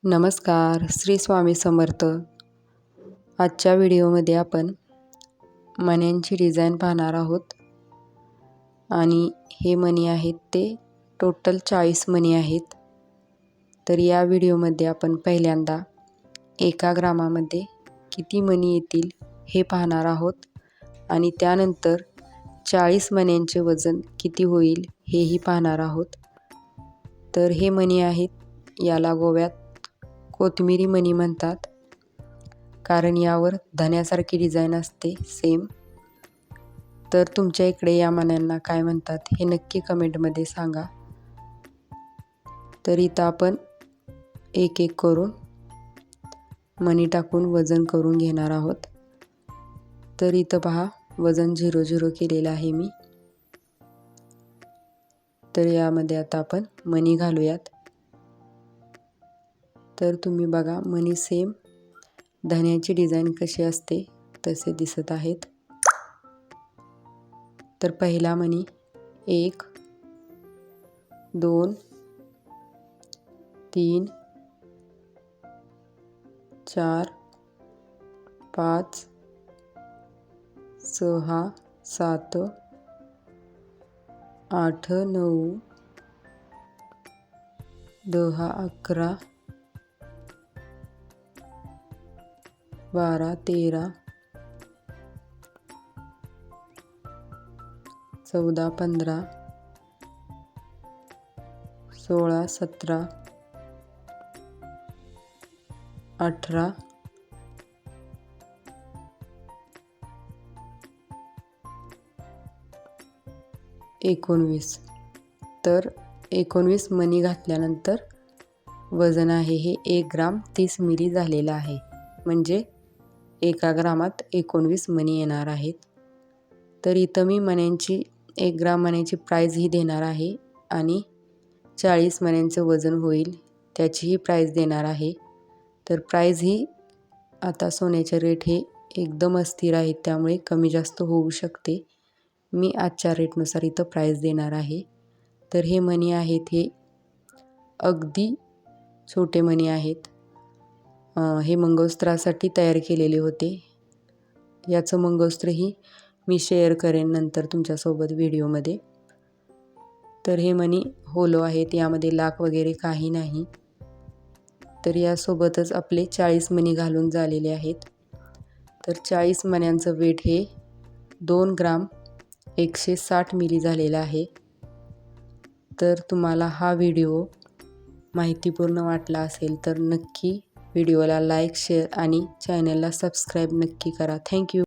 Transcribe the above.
नमस्कार, श्री स्वामी समर्थ. आजच्या व्हिडिओमध्ये आपण मण्यांची डिझाईन पाहणार आहोत आणि हे मणी आहेत ते टोटल 40 मणी आहेत. तर या व्हिडिओमध्ये आपण पहिल्यांदा 1 ग्रामामध्ये किती मणी येतील हे पाहणार आहोत आणि त्यानंतर 40 मण्यांचे वजन किती होईल हेही पाहणार आहोत. तर हे मणी आहेत, याला गोव्यात कोथिंबिरी मणी म्हणतात, कारण यावर धन्यासारखी डिझाईन असते सेम. तर तुमच्या इकडे या मण्यांना काय म्हणतात हे नक्की कमेंटमध्ये सांगा. तर इथं आपण एक एक करून मणी टाकून वजन करून घेणार आहोत. तर इथं पहा, वजन 0-0 केलेलं आहे मी. तर यामध्ये आता आपण मणी घालूयात. तर तुम्ही बघा, मणी सेम धन्याची डिझाईन कशी असते तसे दिसत आहेत. तर पहिला मणी 1 2 3 4 5 6 7 8 9 10 11 12 13 14 15 16 17 18 19. तर 19 मणी घातल्यानंतर वजन आहे हे 1 ग्राम 30 मिली झालेलं आहे. म्हणजे 1 ग्रामात 19 मणी येणार आहेत. तर इथं मी मण्यांची 1 ग्राम मण्याची प्राईज ही देणार आहे आणि 40 मण्यांचं वजन होईल त्याचीही प्राईज देणार आहे. तर प्राईज ही आता सोन्याचे रेट हे एकदम अस्थिर आहेत, त्यामुळे कमी जास्त होऊ शकते. मी आजच्या रेटनुसार इथं प्राईज देणार आहे. तर हे मणी आहेत हे अगदी छोटे मणी आहेत. हे मंगळसूत्रासाठी तयार केलेले होते. याचं मंगळसूत्रही मी शेअर करेन नंतर तुमच्यासोबत व्हिडिओमध्ये. तर हे मणी होलो आहेत, यामध्ये लाख वगैरे काही नाही. तर यासोबतच आपले 40 मणी घालून झालेले आहेत. तर 40 मण्यांचं वेट हे 2 ग्राम 160 मिली झालेलं आहे. तर तुम्हाला हा व्हिडिओ माहितीपूर्ण वाटला असेल तर नक्की व्हिडिओला लाईक, शेअर आणि चॅनलला सबस्क्राईब नक्की करा. थँक्यू.